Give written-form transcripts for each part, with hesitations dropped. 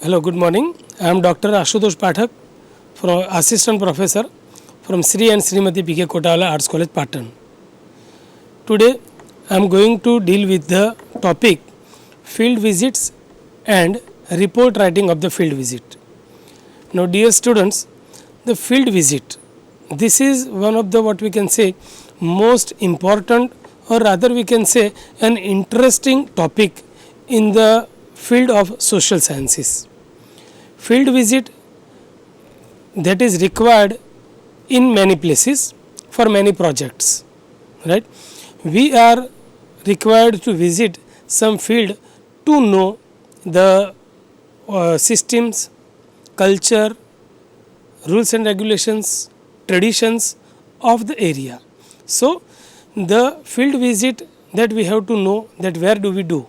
Hello, good morning. I am Dr. Ashutosh Pathak, from Assistant Professor from Sri and Srimati P.K. Kotawala Arts College, Patan. Today, I am going to deal with the topic field visits and report writing of the field visit. Now, dear students, the field visit, this is one of the what we can say most important, or rather we can say an interesting topic in the field of social sciences. Field visit that is required in many places for many projects, right. We are required to visit some field to know the systems, culture, rules and regulations, traditions of the area. So, the field visit that we have to know that where do we do,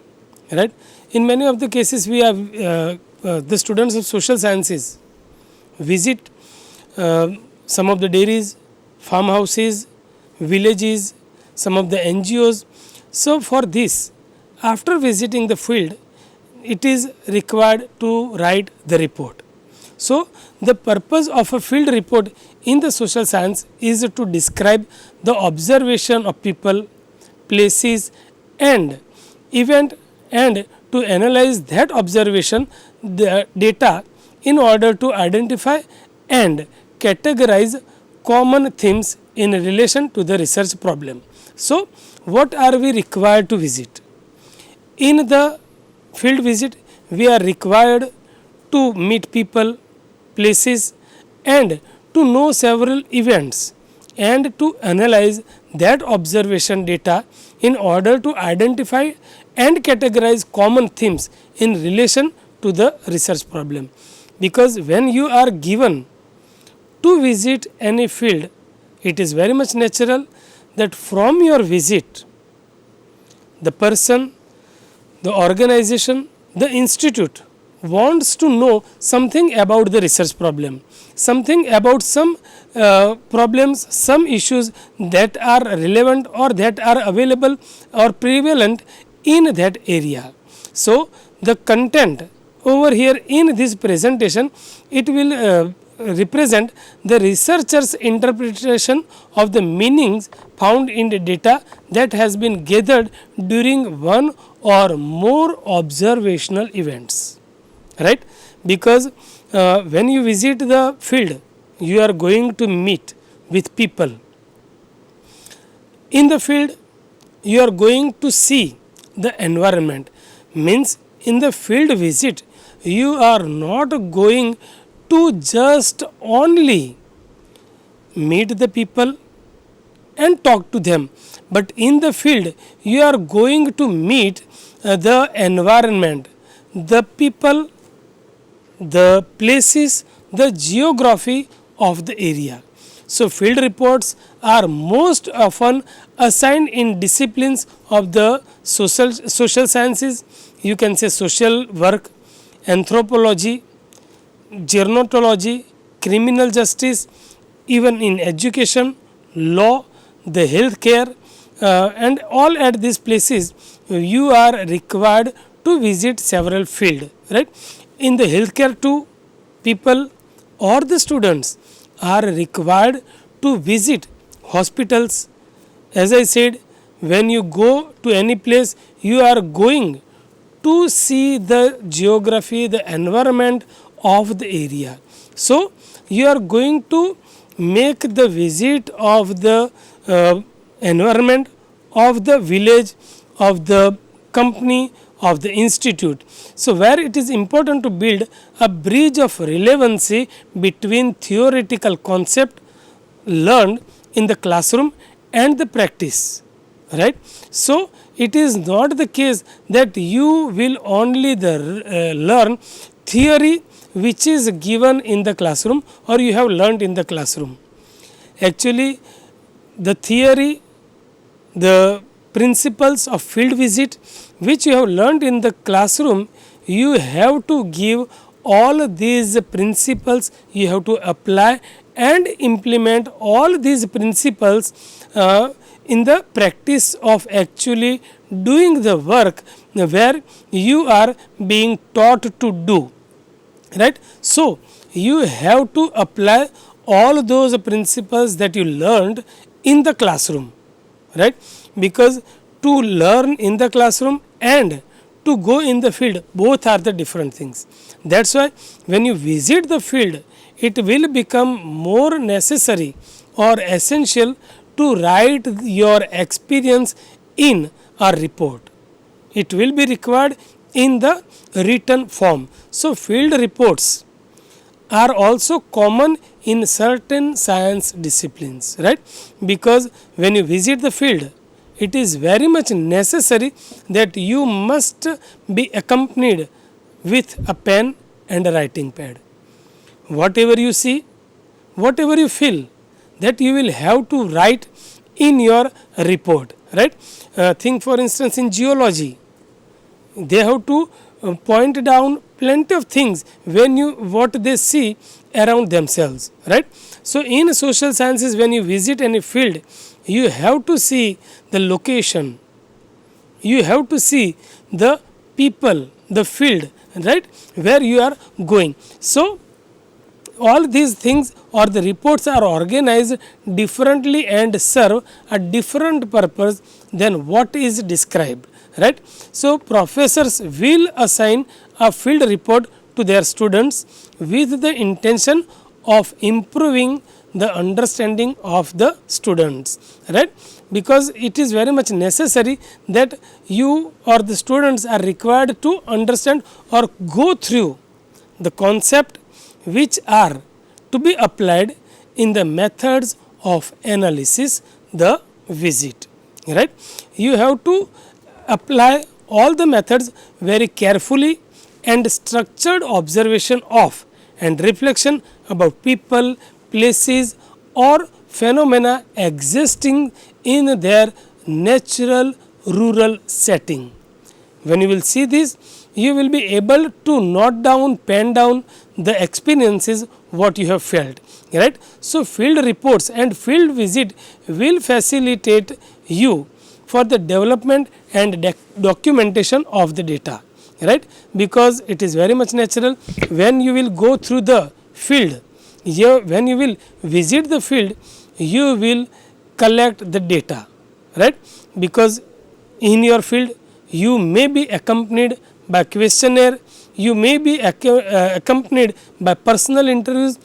right. In many of the cases we have the students of social sciences visit some of the dairies, farmhouses, villages, some of the NGOs. So, for this, after visiting the field, it is required to write the report. So, the purpose of a field report in the social science is to describe the observation of people, places and event, and to analyze that observation the data in order to identify and categorize common themes in relation to the research problem. So, what are we required to visit? In the field visit, we are required to meet people, places and to know several events and to analyze that observation data in order to identify and categorize common themes in relation to the research problem. Because when you are given to visit any field, it is very much natural that from your visit, the person, the organization, the institute wants to know something about the research problem, something about some problems, some issues that are relevant or that are available or prevalent in that area. So, the content over here in this presentation, it will represent the researcher's interpretation of the meanings found in the data that has been gathered during one or more observational events, right. Because when you visit the field, you are going to meet with people. In the field, you are going to see the environment, means in the field visit, you are not going to just only meet the people and talk to them, but in the field you are going to meet the environment, the people, the places, the geography of the area. So, field reports are most often assigned in disciplines of the social sciences, you can say social work, anthropology, gerontology, criminal justice, even in education, law, the healthcare and all at these places you are required to visit several field, right. In the healthcare too, people or the students are required to visit hospitals. As I said, when you go to any place, you are going to see the geography, the environment of the area. So, you are going to make the visit of the environment of the village, of the company, of the institute. So, where it is important to build a bridge of relevancy between theoretical concept learned in the classroom and the practice, right. So, it is not the case that you will only learn theory which is given in the classroom or you have learned in the classroom. Actually, the theory, the principles of field visit which you have learned in the classroom, you have to give all these principles, you have to apply and implement all these principles in the practice of actually doing the work where you are being taught to do. right? So you have to apply all those principles that you learned in the classroom, right? Because to learn in the classroom and to go in the field, both are the different things. That's why when you visit the field, it will become more necessary or essential to write your experience in a report. It will be required in the written form. So field reports are also common in certain science disciplines, right? Because when you visit the field, it is very much necessary that you must be accompanied with a pen and a writing pad. Whatever you see, whatever you feel, that you will have to write in your report, right? Think for instance in geology, they have to point down plenty of things when you what they see around themselves, right? So in social sciences, when you visit any field, you have to see the location, you have to see the people, the field, right, where you are going. So all these things or the reports are organized differently and serve a different purpose than what is described, right? So professors will assign a field report to their students with the intention of improving the understanding of the students, right? Because it is very much necessary that you or the students are required to understand or go through the concept which are to be applied in the methods of analysis the visit, right? You have to apply all the methods very carefully, and structured observation of and reflection about people, places or phenomena existing in their natural rural setting. When you will see this, you will be able to note down, pen down the experiences what you have felt, right? So field reports and field visit will facilitate you for the development and documentation of the data, right? Because it is very much natural when you will go through the field, when you will visit the field, you will collect the data, right? Because in your field you may be accompanied by questionnaire, you may be accompanied by personal interviews.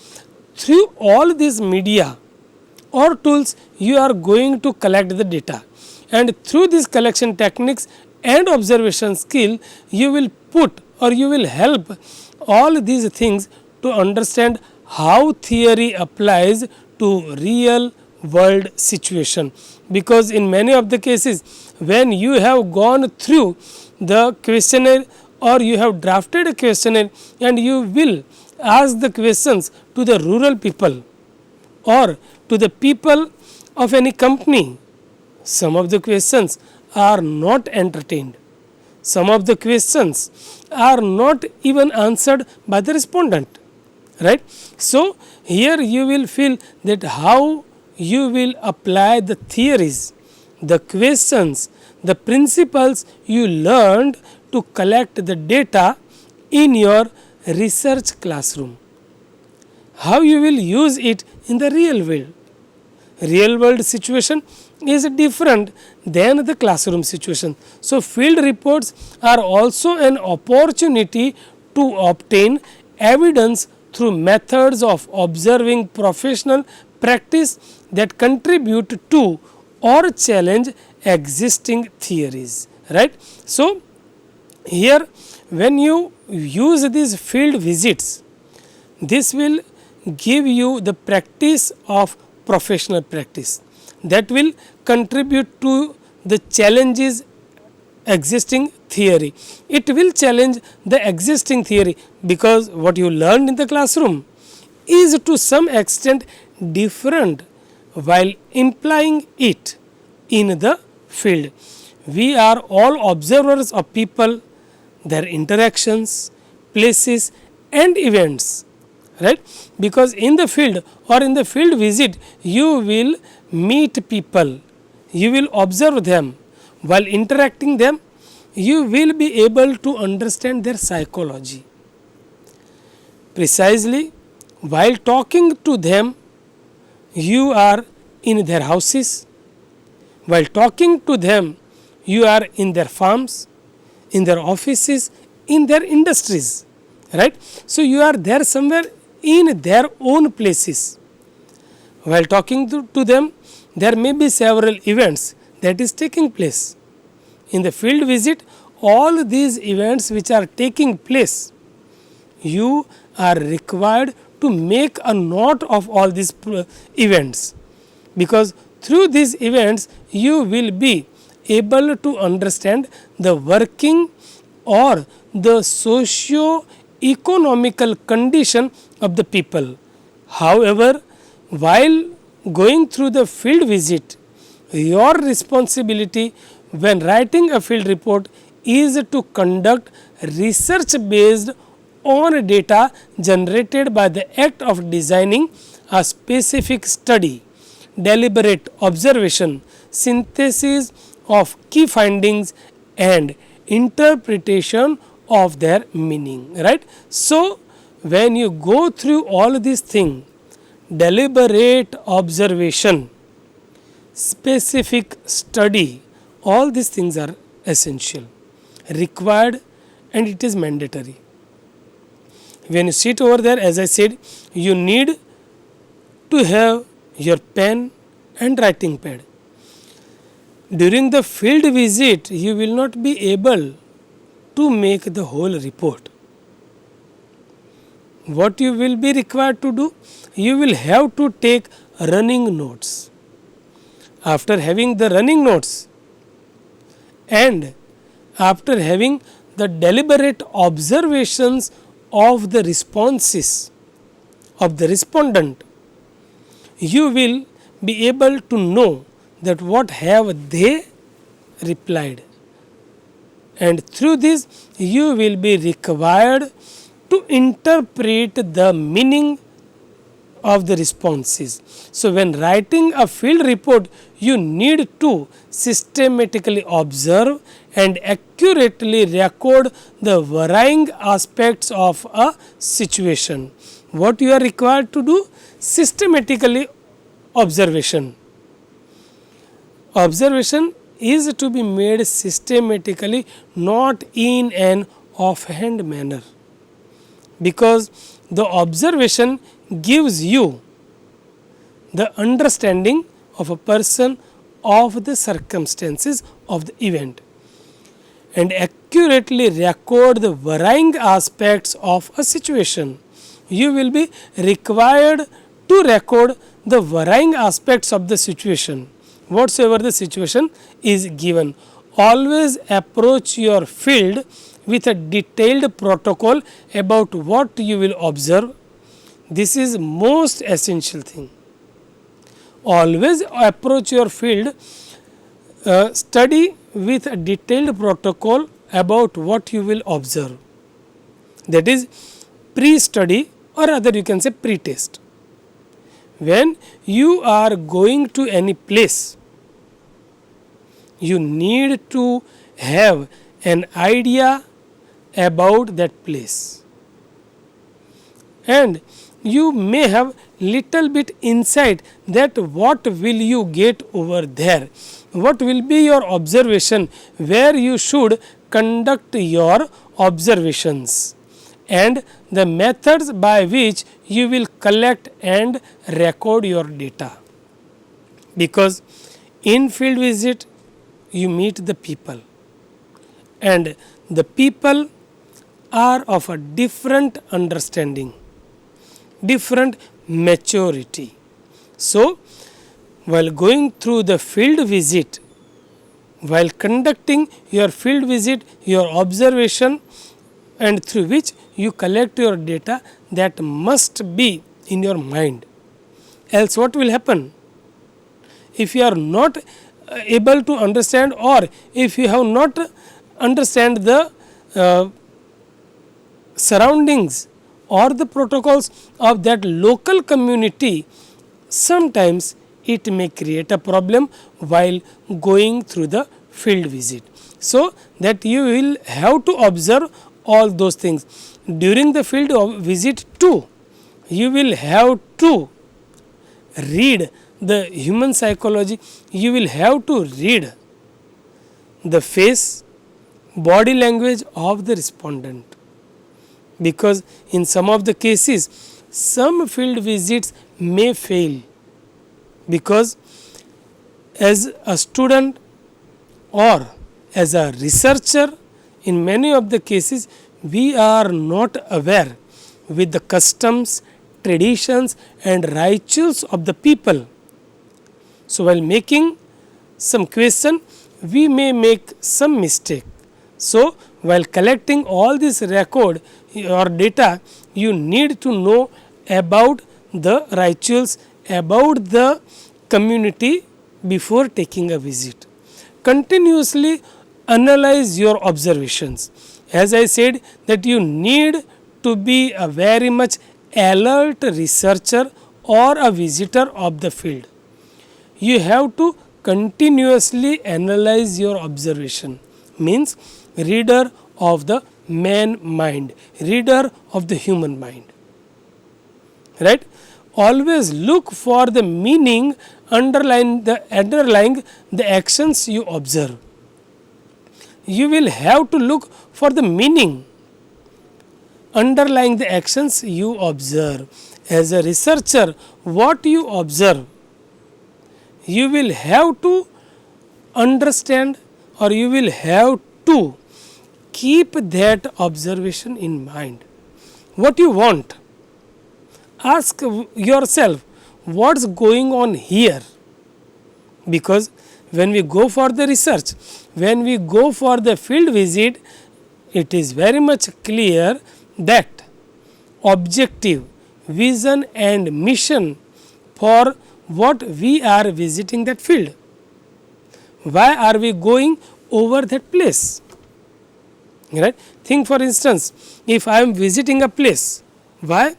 Through all these media or tools, you are going to collect the data, and through these collection techniques and observation skill, you will put or you will help all these things to understand how theory applies to real world situation. Because in many of the cases, when you have gone through the questionnaire or you have drafted a questionnaire and you will ask the questions to the rural people or to the people of any company, some of the questions are not entertained, some of the questions are not even answered by the respondent, right? So here you will feel that how you will apply the theories, the questions, the principles you learned to collect the data in your research classroom. How you will use it in the real world. Real world situation is different than the classroom situation. So field reports are also an opportunity to obtain evidence through methods of observing professional practice that contribute to or challenge existing theories, right? So here when you use these field visits, this will give you the practice of professional practice that will contribute to the challenges existing theory. It will challenge the existing theory, because what you learned in the classroom is to some extent different while implying it in the field. We are all observers of people, their interactions, places and events, right? Because in the field or in the field visit, you will meet people, you will observe them. While interacting them, you will be able to understand their psychology. Precisely, while talking to them, you are in their houses. While talking to them, you are in their farms, in their offices, in their industries, right? So, you are there somewhere in their own places. While talking to them, there may be several events that is taking place. In the field visit, all these events which are taking place, you are required to make a note of all these events, because through these events you will be able to understand the working or the socio economical condition of the people. However, while going through the field visit, your responsibility when writing a field report is to conduct research based on data generated by the act of designing a specific study, deliberate observation, synthesis of key findings and interpretation of their meaning, right. So, when you go through all these things, deliberate observation, specific study, all these things are essential, required, and it is mandatory. When you sit over there, as I said, you need to have your pen and writing pad. During the field visit, you will not be able to make the whole report. What you will be required to do? You will have to take running notes. After having the running notes and after having the deliberate observations of the responses of the respondent, you will be able to know that what have they replied, and through this you will be required to interpret the meaning of the responses. So, when writing a field report, you need to systematically observe and accurately record the varying aspects of a situation. What you are required to do? Systematically observation. Observation is to be made systematically, not in an offhand manner, because the observation gives you the understanding of a person of the circumstances of the event, and accurately record the varying aspects of a situation. You will be required to record the varying aspects of the situation, whatsoever the situation is given. Always approach your field with a detailed protocol about what you will observe. This is most essential thing. Always approach your field, study with a detailed protocol about what you will observe. That is pre-study, or rather you can say pre-test. When you are going to any place, you need to have an idea about that place, and you may have little bit insight that what will you get over there, what will be your observation, where you should conduct your observations, and the methods by which you will collect and record your data. Because in field visit you meet the people, and the people are of a different understanding, different maturity. So, while going through the field visit, while conducting your field visit, your observation, and through which you collect your data, that must be in your mind. Else what will happen? If you are not able to understand, or if you have not understand the surroundings or the protocols of that local community, sometimes it may create a problem while going through the field visit. So, that you will have to observe all those things. during the field visit too, you will have to read the human psychology, you will have to read the face, body language of the respondent, because in some of the cases some field visits may fail, because as a student or as a researcher, in many of the cases we are not aware with the customs, traditions and rituals of the people. So, while making some question, we may make some mistake. So, while collecting all this record or data, you need to know about the rituals, about the community before taking a visit. Continuously analyze your observations. As I said that you need to be a very much alert researcher or a visitor of the field. You have to continuously analyze your observation, means reader of the man mind, reader of the human mind, right. Always look for the meaning underlying the actions you observe. You will have to look for the meaning underlying the actions you observe. As a researcher, what you observe, you will have to understand, or you will have to keep that observation in mind. What you want, ask yourself what's going on here, because when we go for the research, when we go for the field visit, it is very much clear that objective, vision and mission for what we are visiting that field. Why are we going over that place? Right? Think for instance, if I am visiting a place, why?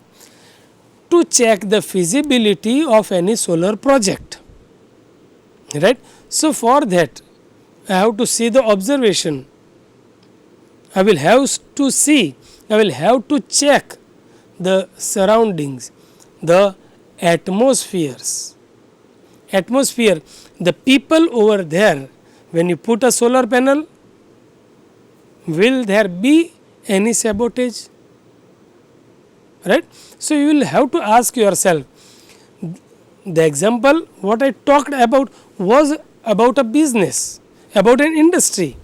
To check the feasibility of any solar project. Right? So, for that I have to see the observation, I will have to see, I will have to check the surroundings, the atmospheres. Atmosphere, the people over there, when you put a solar panel, will there be any sabotage? Right? So, you will have to ask yourself. The example what I talked about was about a business, about an industry.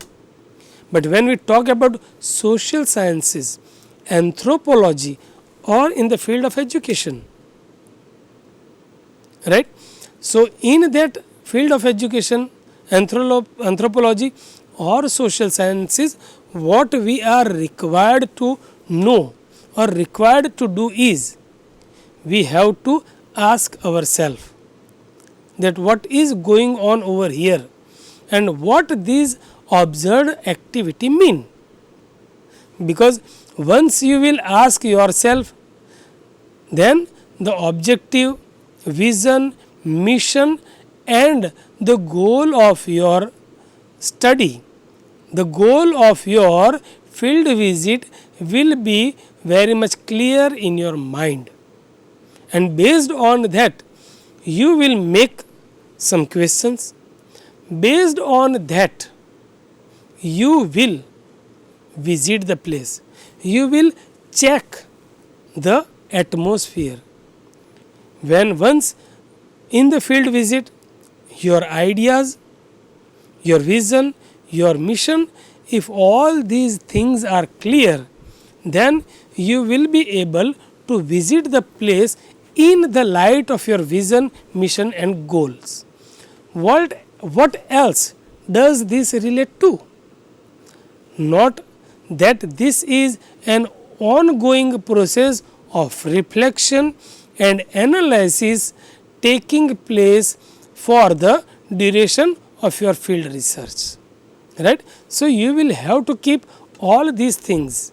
But when we talk about social sciences, anthropology or in the field of education, right. So, in that field of education, anthropology or social sciences, what we are required to know or required to do is, we have to ask ourselves that what is going on over here and what these observed activity mean. Because once you will ask yourself, then the objective, vision, mission and the goal of your study, the goal of your field visit will be very much clear in your mind, and based on that you will make some questions. Based on that you will visit the place, you will check the atmosphere. When once in the field visit, your ideas, your vision, your mission, if all these things are clear, then you will be able to visit the place in the light of your vision, mission and goals. What else does this relate to? Not that this is an ongoing process of reflection and analysis taking place for the duration of your field research, right. So, you will have to keep all these things,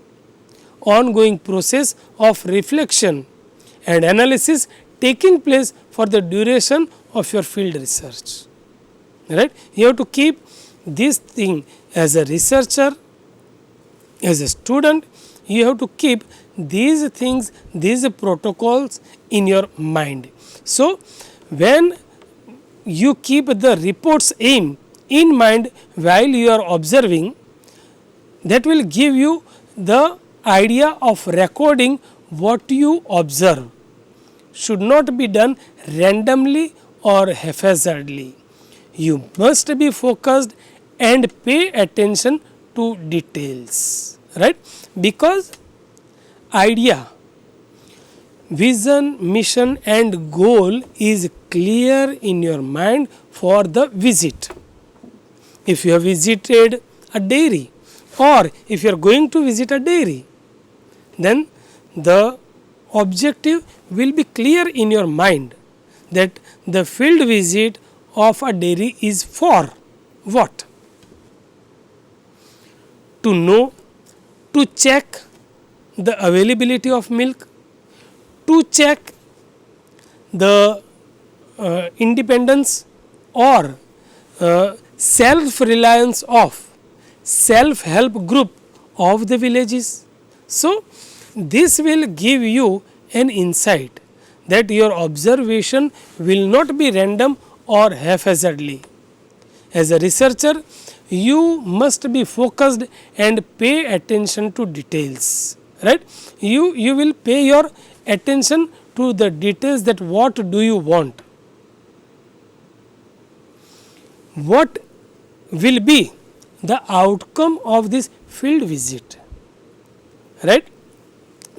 ongoing process of reflection and analysis taking place for the duration of your field research, right. You have to keep this thing as a researcher, as a student, you have to keep these things, these protocols in your mind. So, when you keep the report's aim in mind while you are observing, that will give you the idea of recording what you observe. Should not be done randomly or haphazardly. You must be focused and pay attention to details, right? Because idea, vision, mission and goal is clear in your mind for the visit. If you have visited a dairy or if you are going to visit a dairy, then the objective will be clear in your mind that the field visit of a dairy is for what? To know, to check the availability of milk, to check the independence or self reliance of self help group of the villages. So, this will give you an insight that your observation will not be random or haphazardly. As a researcher, you must be focused and pay attention to details, right? You will pay your attention to the details, that what do you want, what will be the outcome of this field visit, right?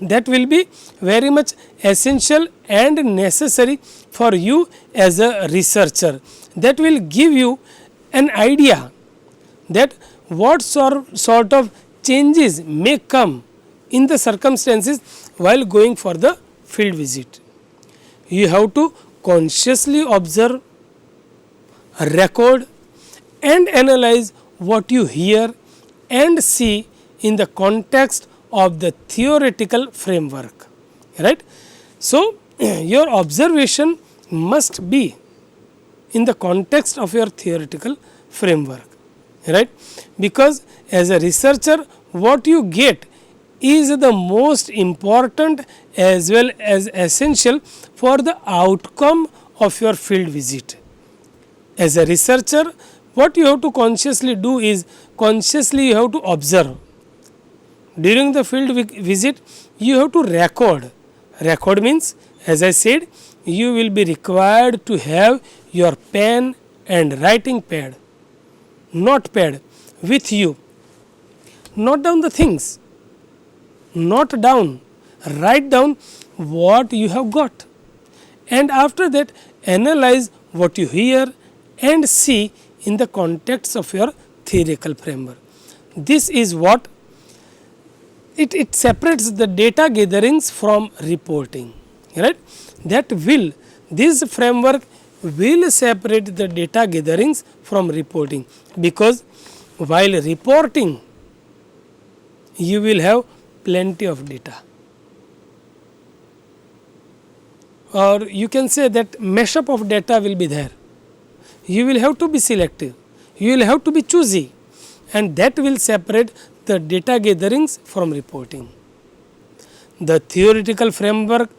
That will be very much essential and necessary for you as a researcher. That will give you an idea that what sort of changes may come in the circumstances while going for the field visit. You have to consciously observe, record and analyze what you hear and see in the context of the theoretical framework, right. So, your observation must be in the context of your theoretical framework, right, because as a researcher what you get is the most important as well as essential for the outcome of your field visit. As a researcher, what you have to consciously do is consciously you have to observe. During the field visit, you have to record. Record means, as I said, you will be required to have your pen and writing pad, notepad with you. Note down the things, note down, write down what you have got, and after that analyze what you hear and see in the context of your theoretical framework. This is what it separates the data gatherings from reporting, right. That will, this framework will separate the data gatherings from reporting, because while reporting you will have plenty of data, or you can say that mashup of data will be there. You will have to be selective, you will have to be choosy, and that will separate the data gatherings from reporting. The theoretical framework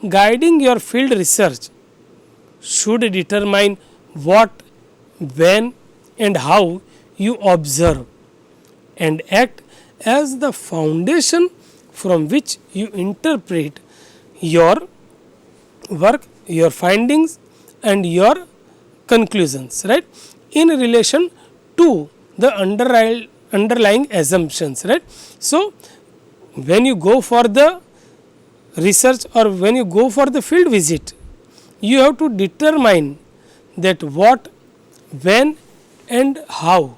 guiding your field research should determine what, when and how you observe and act as the foundation from which you interpret your work, your findings and your conclusions, right, in relation to the underlying assumptions, right. So, when you go for the research or when you go for the field visit, you have to determine that what, when and how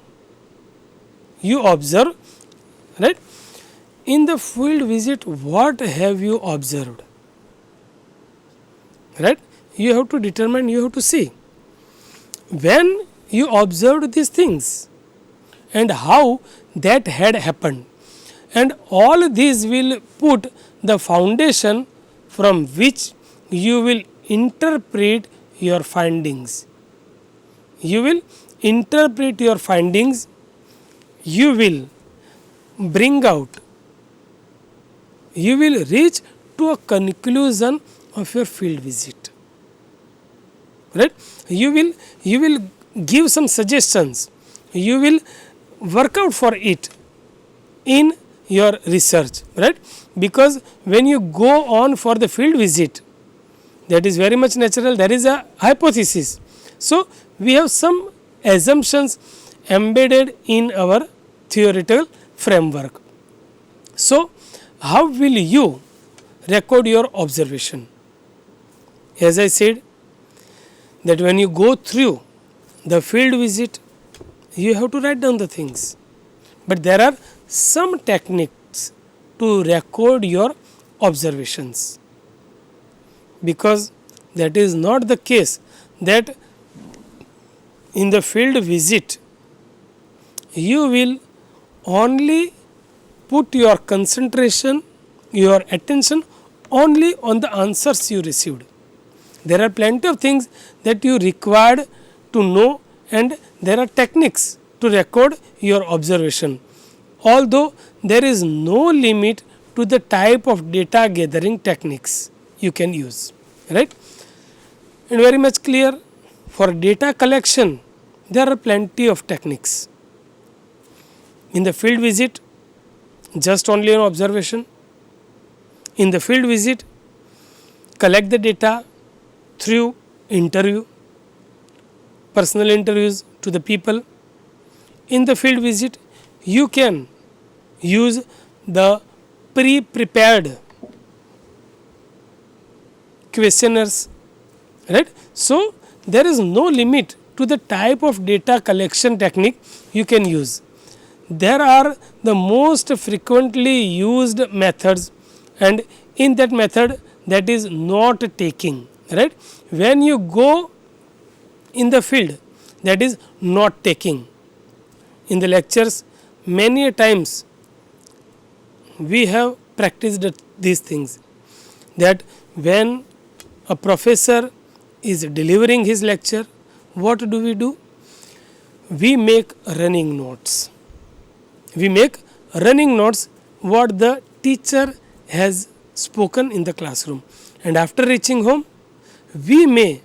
you observe, right. In the field visit, what have you observed, right. You have to determine, you have to see when you observed these things and how that had happened, and all these will put the foundation from which you will interpret your findings. You will interpret your findings, you will bring out you will reach to a conclusion of your field visit, right? You will give some suggestions, you will work out for it in your research, right? Because when you go on for the field visit, that is very much natural, there is a hypothesis. So, we have some assumptions embedded in our theoretical framework. So, how will you record your observation? As I said, that when you go through the field visit, you have to write down the things, but there are some techniques to record your observations, because that is not the case that in the field visit you will only put your concentration, your attention only on the answers you received. There are plenty of things that you required to know, and there are techniques to record your observation, although there is no limit to the type of data gathering techniques you can use, right? And very much clear, for data collection there are plenty of techniques. In the field visit, just only an observation. In the field visit, collect the data through interview, personal interviews to the people. In the field visit, you can use the pre-prepared questionnaires, right? So, there is no limit to the type of data collection technique you can use. There are the most frequently used methods, and in that method, that is note taking, right? When you go in the field, that is note taking. In the lectures, many a times we have practiced these things, that when a professor is delivering his lecture, what do? We make running notes. We make running notes what the teacher has spoken in the classroom, and after reaching home, we may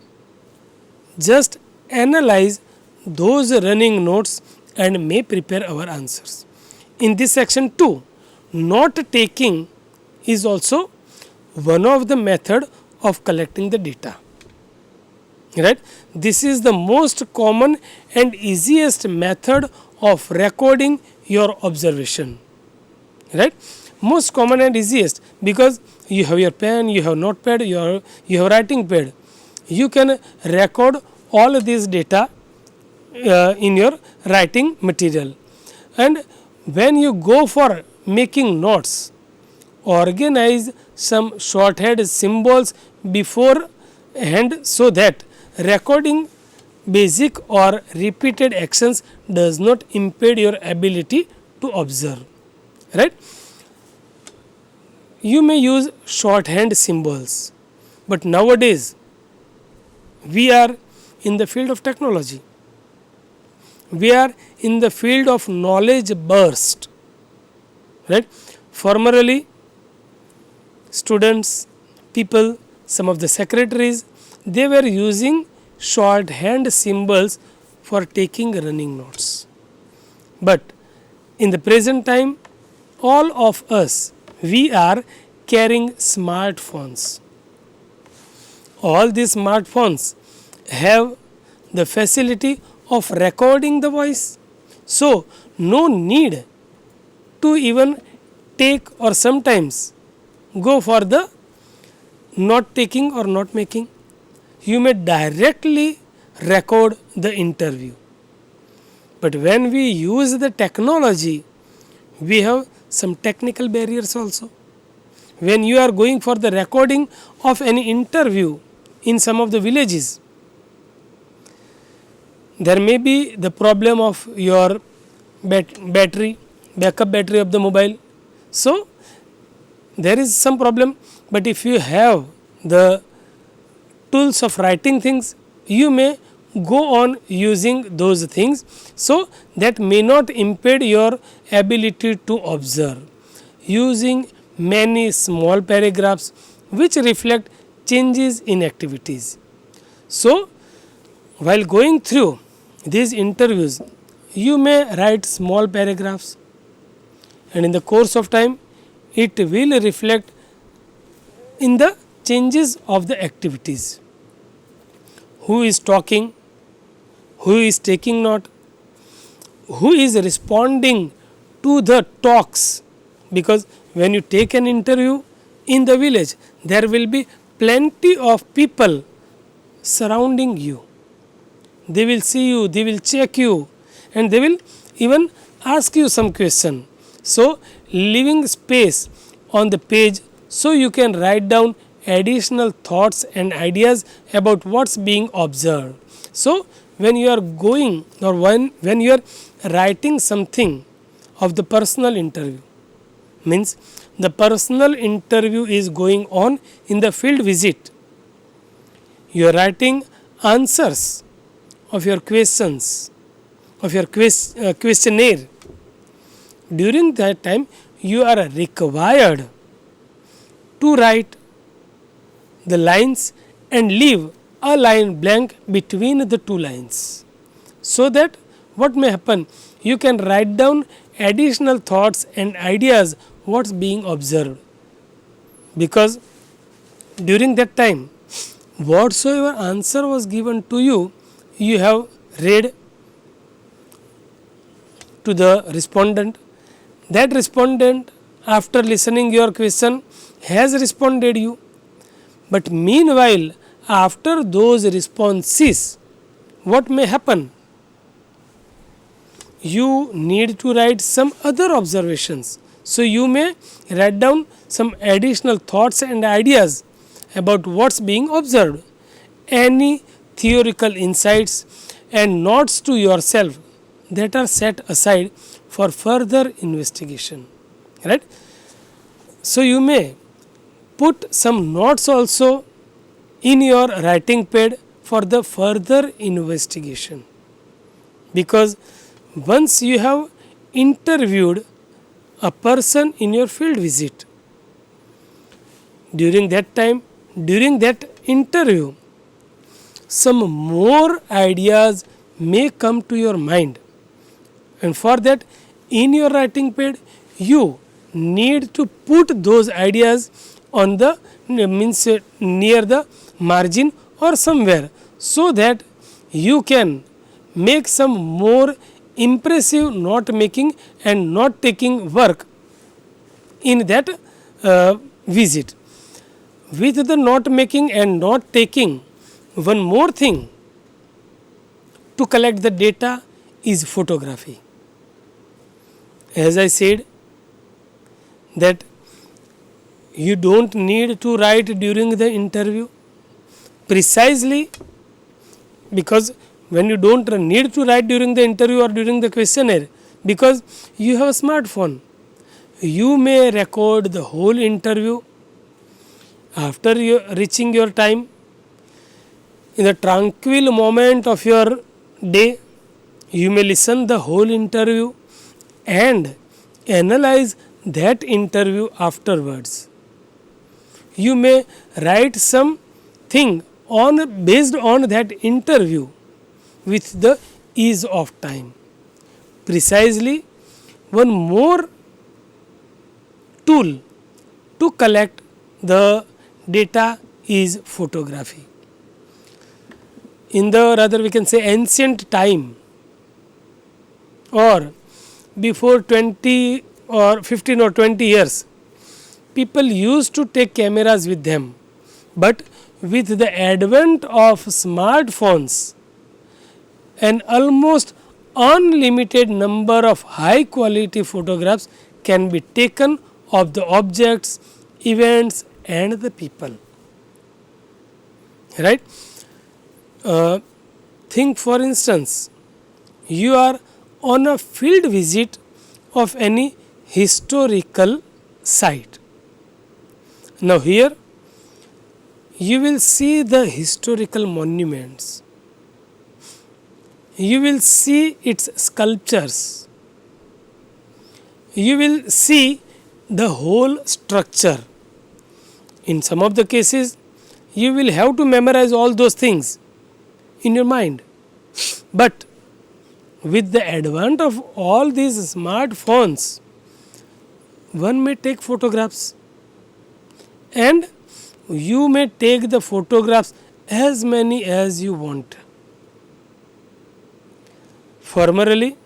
just analyze those running notes and may prepare our answers. In this section too, note taking is also one of the method of collecting the data, right? This is the most common and easiest method of recording your observation, right? Most common and easiest, because you have your pen, you have notepad, you have writing pad, you can record all of these data in your writing material. And when you go for making notes, organize some shorthand symbols beforehand, so that recording basic or repeated actions does not impede your ability to observe, right? You may use shorthand symbols, but nowadays we are in the field of technology, we are in the field of knowledge burst, right? Formerly, students, people, some of the secretaries, they were using shorthand symbols for taking running notes. But in the present time, all of us, we are carrying smartphones. All these smartphones have the facility of recording the voice. So, no need to even take or sometimes go for the not taking or not making. You may directly record the interview. But when we use the technology, we have some technical barriers also. When you are going for the recording of an interview in some of the villages, there may be the problem of your battery, backup battery of the mobile. So, there is some problem, but if you have the tools of writing things, you may go on using those things. So, that may not impede your ability to observe. Using many small paragraphs which reflect changes in activities. So, while going through these interviews, you may write small paragraphs, and in the course of time, it will reflect in the changes of the activities. Who is talking, who is taking note, who is responding to the talks, because when you take an interview in the village, there will be plenty of people surrounding you. They will see you, they will check you, and they will even ask you some question. So, leaving space on the page so you can write down additional thoughts and ideas about what's being observed. So, when you are going or when you are writing something of the personal interview, means the personal interview is going on in the field visit. You are writing answers of your questions, of your questionnaire. During that time, you are required to write the lines and leave a line blank between the two lines, so that what may happen, you can write down additional thoughts and ideas what's being observed, because during that time whatsoever answer was given to you, you have read to the respondent. That respondent, after listening your question, has responded you. But meanwhile, after those responses, what may happen? You need to write some other observations. So, you may write down some additional thoughts and ideas about what's being observed, any theoretical insights and notes to yourself that are set aside for further investigation, right. So, you may put some notes also in your writing pad for the further investigation, because once you have interviewed a person in your field visit, during that time, during that interview, some more ideas may come to your mind, and for that in your writing pad you need to put those ideas on the means near the margin or somewhere, so that you can make some more impressive note making and note taking work in that visit. With the note making and note taking, one more thing to collect the data is photography. As I said that you don't need to write during the interview, precisely because when you don't need to write during the interview or during the questionnaire, because you have a smartphone, you may record the whole interview. After you reaching your time, in the tranquil moment of your day, you may listen the whole interview and analyze that interview afterwards. You may write something on based on that interview with the ease of time. Precisely, one more tool to collect the data is photography. In the rather we can say ancient time, or before 20 or 15 or 20 years, people used to take cameras with them, but with the advent of smartphones, an almost unlimited number of high quality photographs can be taken of the objects, events and the people, right. Think for instance, you are on a field visit of any historical site. Now, here you will see the historical monuments, you will see its sculptures, you will see the whole structure. In some of the cases, you will have to memorize all those things in your mind. But with the advent of all these smartphones, one may take photographs and you may take the photographs as many as you want. Formerly,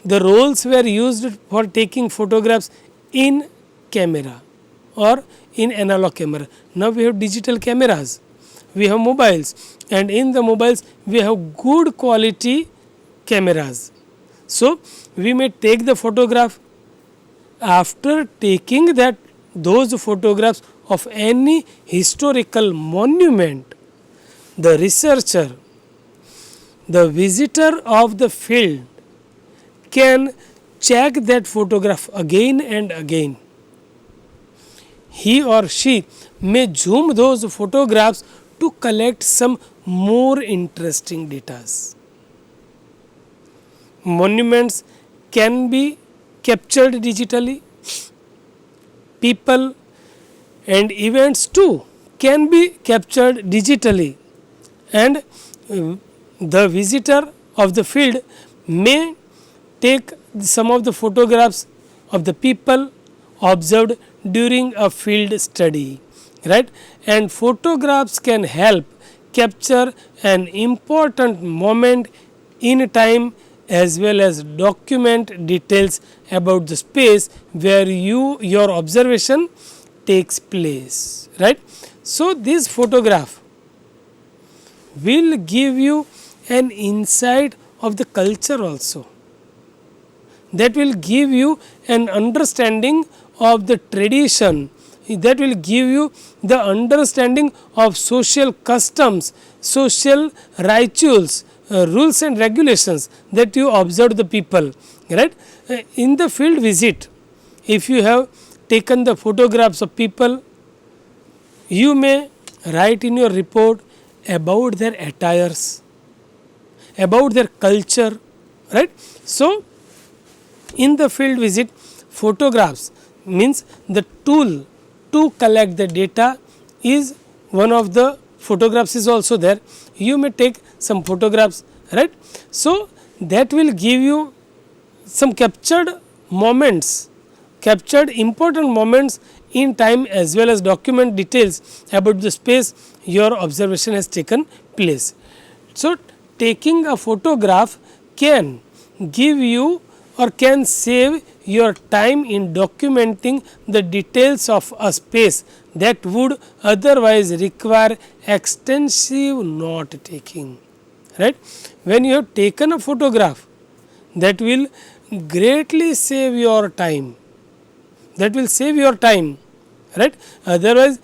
the rolls were used for taking photographs in camera or in analog camera. Now we have digital cameras, we have mobiles, and in the mobiles we have good quality cameras. So we may take the photograph. After taking those photographs of any historical monument, the researcher, the visitor of the field can check that photograph again and again. He or she may zoom those photographs to collect some more interesting data. Monuments can be captured digitally. People and events too can be captured digitally, and the visitor of the field may take some of the photographs of the people observed during a field study, right? And photographs can help capture an important moment in time as well as document details about the space where your observation takes place, right? So this photograph will give you an insight of the culture also, that will give you an understanding of the tradition, that will give you the understanding of social customs, social rituals, rules and regulations that you observe the people, right? In the field visit, if you have taken the photographs of people, you may write in your report about their attires, about their culture, right? So in the field visit, photographs means the tool to collect the data is one of the photographs is also there. You may take some photographs, right? So that will give you some captured moments, captured important moments in time as well as document details about the space your observation has taken place. So taking a photograph can give you or can save your time in documenting the details of a space that would otherwise require extensive note taking, right? When you have taken a photograph, that will greatly save your time, that will save your time, right? Otherwise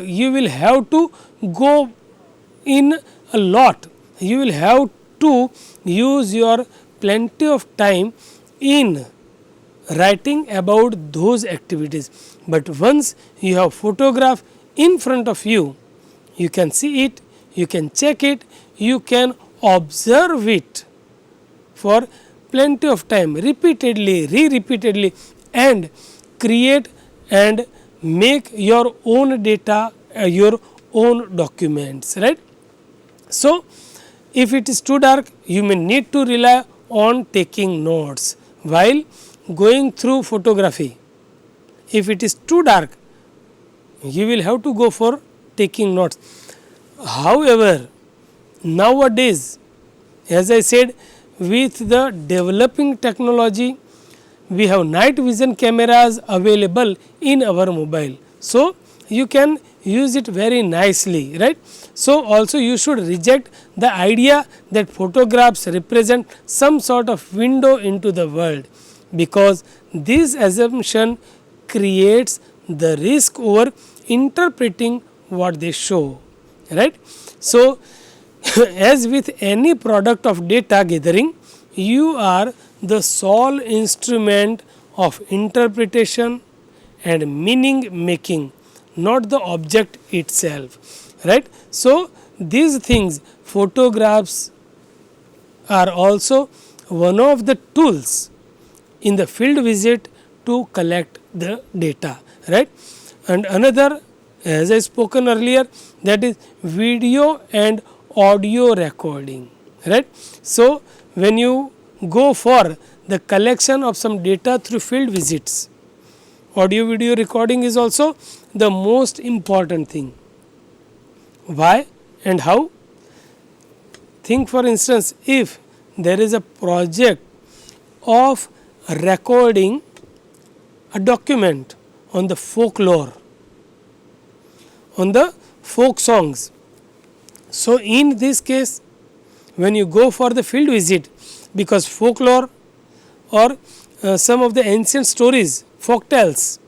you will have to go in a lot, you will have to use your plenty of time in writing about those activities. But once you have photograph in front of you, you can see it, you can check it, you can observe it for plenty of time, repeatedly, repeatedly, and create and make your own data, your own documents, right? So if it is too dark, you may need to rely on taking notes while going through photography. If it is too dark, you will have to go for taking notes. However, nowadays, as I said, with the developing technology, we have night vision cameras available in our mobile. So you can use it very nicely, right? So also you should reject the idea that photographs represent some sort of window into the world, because this assumption creates the risk over interpreting what they show, right? So as with any product of data gathering, you are the sole instrument of interpretation and meaning making, not the object itself, right? So these things, photographs are also one of the tools in the field visit to collect the data, right? And another, as I spoken earlier, that is video and audio recording, right? So when you go for the collection of some data through field visits, audio video recording is also the most important thing. Why and how? Think for instance, if there is a project of recording a document on the folklore, on the folk songs. So in this case, when you go for the field visit, because folklore or some of the ancient stories, folk tales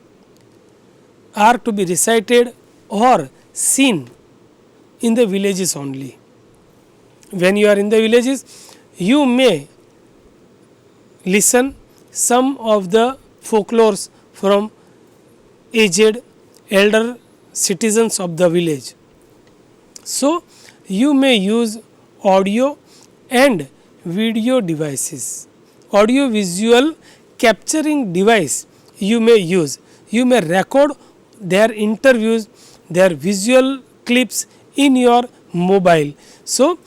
are to be recited or seen in the villages only. When you are in the villages, you may listen some of the folklores from aged elder citizens of the village. So you may use audio and video devices, audio visual capturing device you may use. You may record their interviews, their visual clips in your mobile. So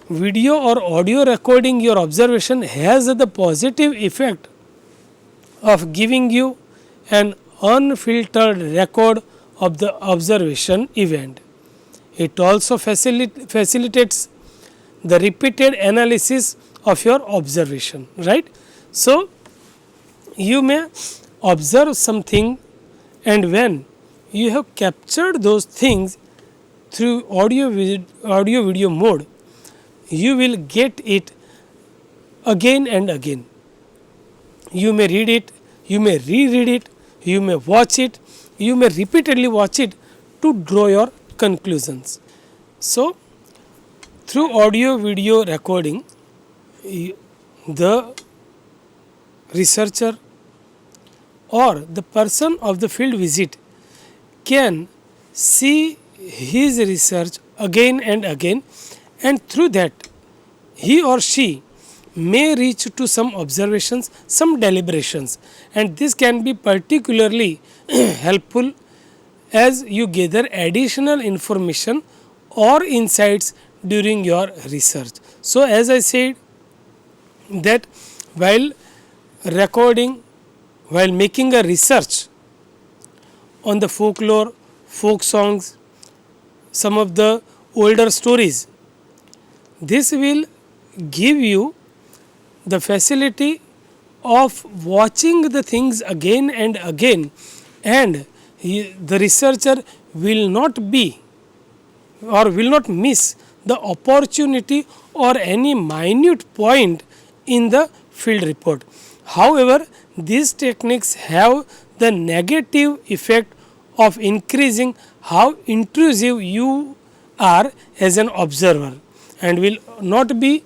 video or audio recording your observation has the positive effect of giving you an unfiltered record of the observation event. It also facilitates the repeated analysis of your observation, right. So you may observe something, and when you have captured those things through audio video mode, you will get it again and again. You may read it, you may reread it, you may watch it, you may repeatedly watch it to draw your conclusions. So through audio video recording, the researcher or the person of the field visit can see his research again and again, and through that he or she may reach to some observations, some deliberations, and this can be particularly helpful as you gather additional information or insights during your research. So as I said that while recording, while making a research on the folklore, folk songs, some of the older stories, this will give you the facility of watching the things again and again, and the researcher will not be or will not miss the opportunity or any minute point in the field report. However, these techniques have the negative effect of increasing how intrusive you are as an observer, and will not be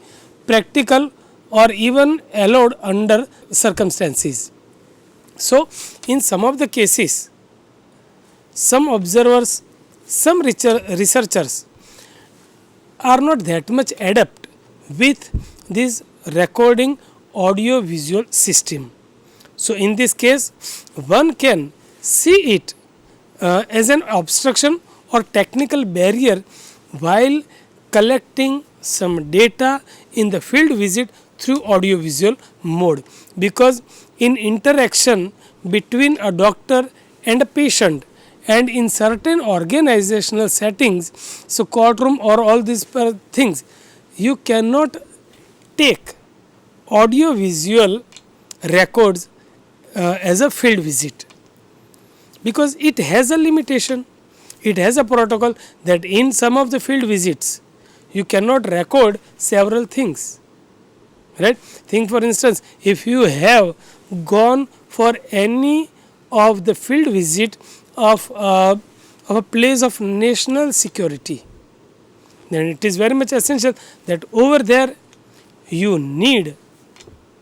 practical or even allowed under circumstances. So in some of the cases, some observers, some researchers are not that much adept with this recording audio visual system. So in this case, one can see it as an obstruction or technical barrier while collecting some data in the field visit through audio visual mode, because in interaction between a doctor and a patient, and in certain organizational settings, so courtroom or all these things, you cannot take audio visual records as a field visit, because it has a limitation. It has a protocol that in some of the field visits you cannot record several things, right. Think for instance, if you have gone for any of the field visit of a place of national security, then it is very much essential that over there you need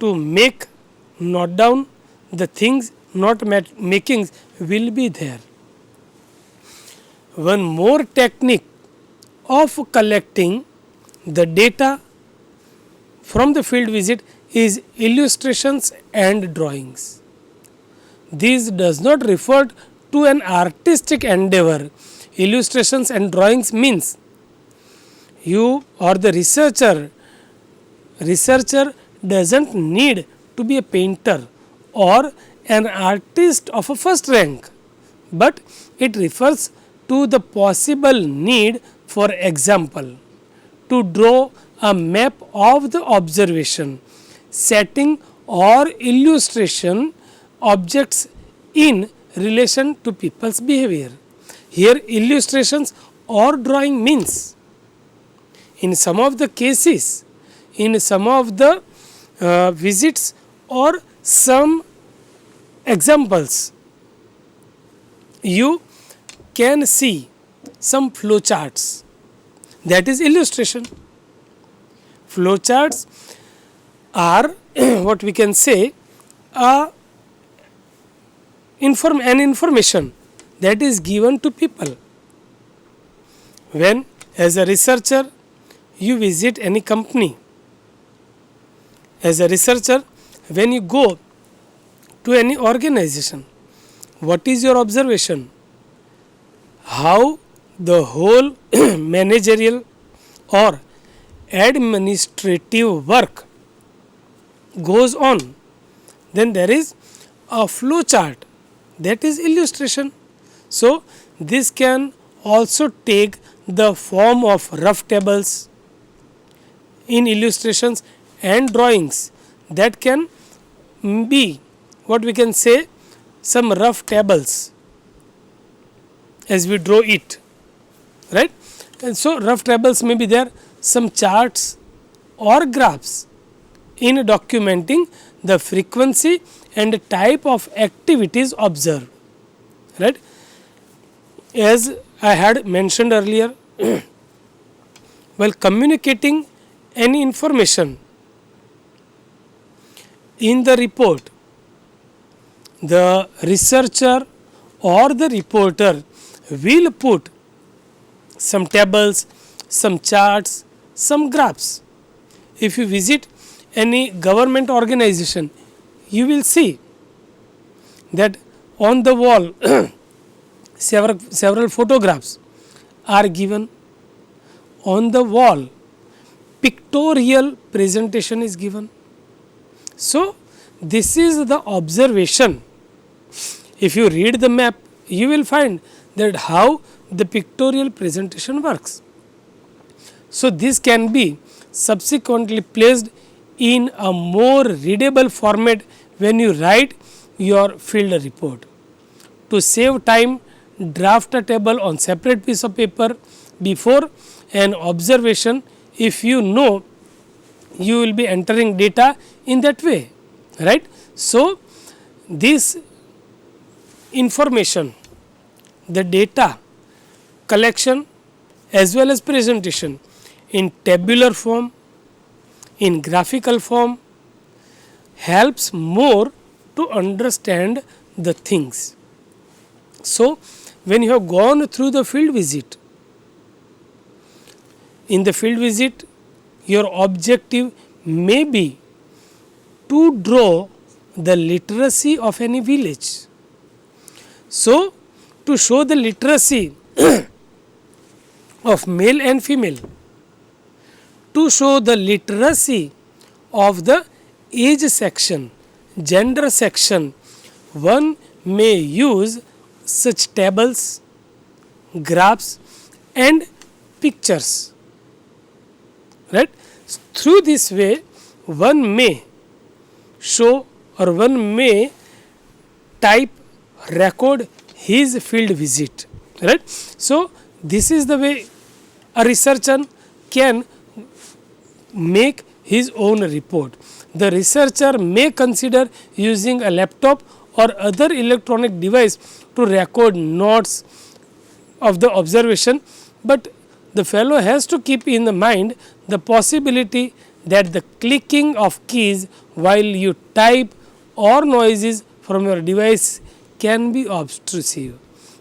to note down the things, not makings will be there. One more technique of collecting the data from the field visit is illustrations and drawings. This does not refer to an artistic endeavor. Illustrations and drawings means you or the researcher doesn't need to be a painter or an artist of a first rank, but it refers to the possible need, for example, to draw a map of the observation, setting or illustration objects in relation to people's behavior. Here illustrations or drawing means in some of the cases, in some of the visits or some examples, you can see some flow charts, that is illustration. Flow charts are what we can say an information that is given to people. When as a researcher you visit any company, as a researcher when you go to any organization, what is your observation? How the whole managerial or administrative work goes on. Then there is a flow chart, that is illustration. So this can also take the form of rough tables in illustrations and drawings. That can be what we can say some rough tables as we draw it, right. And so rough tables may be there, some charts or graphs in documenting the frequency and type of activities observed, right. As I had mentioned earlier, while communicating any information in the report, the researcher or the reporter will put some tables, some charts, some graphs. If you visit any government organization, you will see that on the wall several photographs are given. On the wall pictorial presentation is given. So this is the observation. If you read the map, you will find that how the pictorial presentation works. So this can be subsequently placed in a more readable format when you write your field report. To save time, draft a table on separate piece of paper before an observation, if you know you will be entering data in that way, right. So this information, the data collection as well as presentation in tabular form, in graphical form, helps more to understand the things. So when you have gone through the field visit, in the field visit your objective may be to draw the literacy of any village. So to show the literacy of male and female, to show the literacy of the age section, gender section, one may use such tables, graphs and pictures, right. Through this way one may show or one may type, record his field visit, right. So this is the way a researcher can make his own report. The researcher may consider using a laptop or other electronic device to record notes of the observation, but the fellow has to keep in the mind the possibility that the clicking of keys while you type or noises from your device can be obtrusive,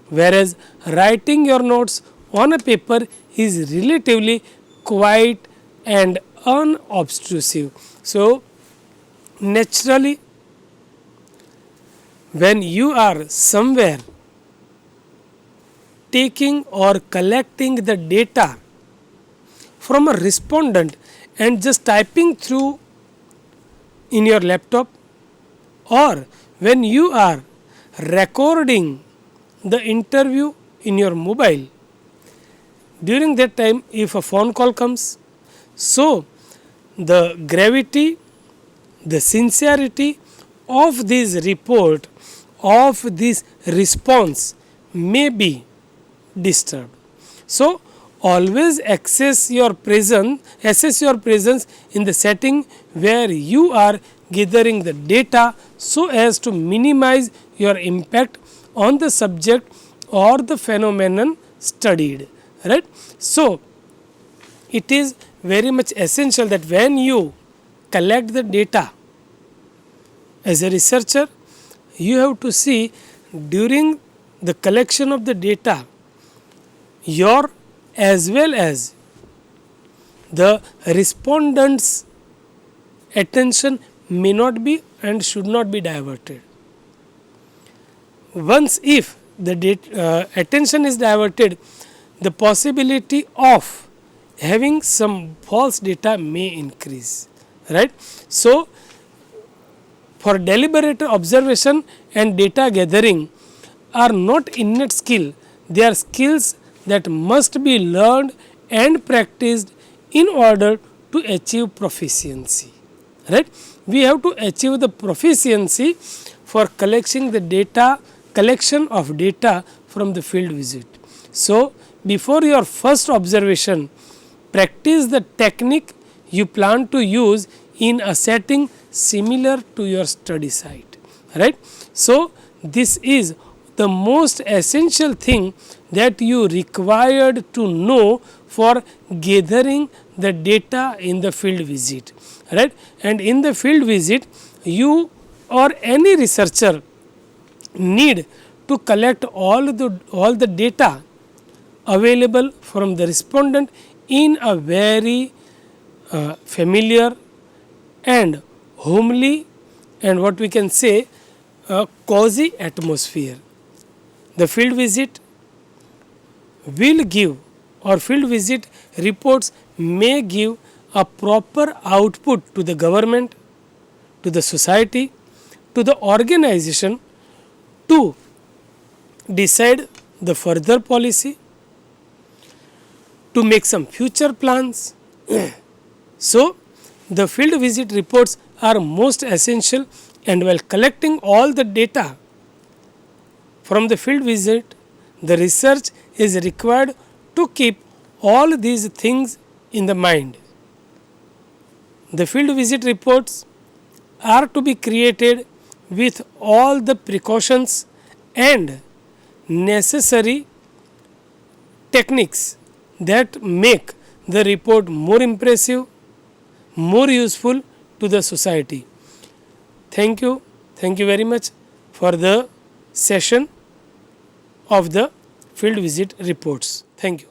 whereas writing your notes on a paper is relatively quiet and unobtrusive. So naturally when you are somewhere taking or collecting the data from a respondent and just typing through in your laptop, or when you are recording the interview in your mobile, during that time if a phone call comes, so the gravity, the sincerity of this report, of this response may be disturbed. So always assess your presence in the setting where you are gathering the data, so as to minimize your impact on the subject or the phenomenon studied, right. So it is very much essential that when you collect the data as a researcher, you have to see during the collection of the data, your as well as the respondent's attention may not be and should not be diverted. Once if the attention is diverted, the possibility of having some false data may increase, right. So for deliberate observation and data gathering are not innate skill, they are skills that must be learned and practiced in order to achieve proficiency, right. We have to achieve the proficiency for collection of data from the field visit. So before your first observation, practice the technique you plan to use in a setting similar to your study site, right. So this is the most essential thing that you required to know for gathering the data in the field visit, right. And in the field visit, you or any researcher need to collect all the data available from the respondent in a very familiar and homely and what we can say cozy atmosphere. The field visit will give, or field visit reports may give a proper output to the government, to the society, to the organization to decide the further policy, to make some future plans. So the field visit reports are most essential, and while collecting all the data from the field visit, the research is required to keep all these things in the mind. The field visit reports are to be created with all the precautions and necessary techniques that make the report more impressive, more useful to the society. Thank you very much for the session of the field visit reports. Thank you.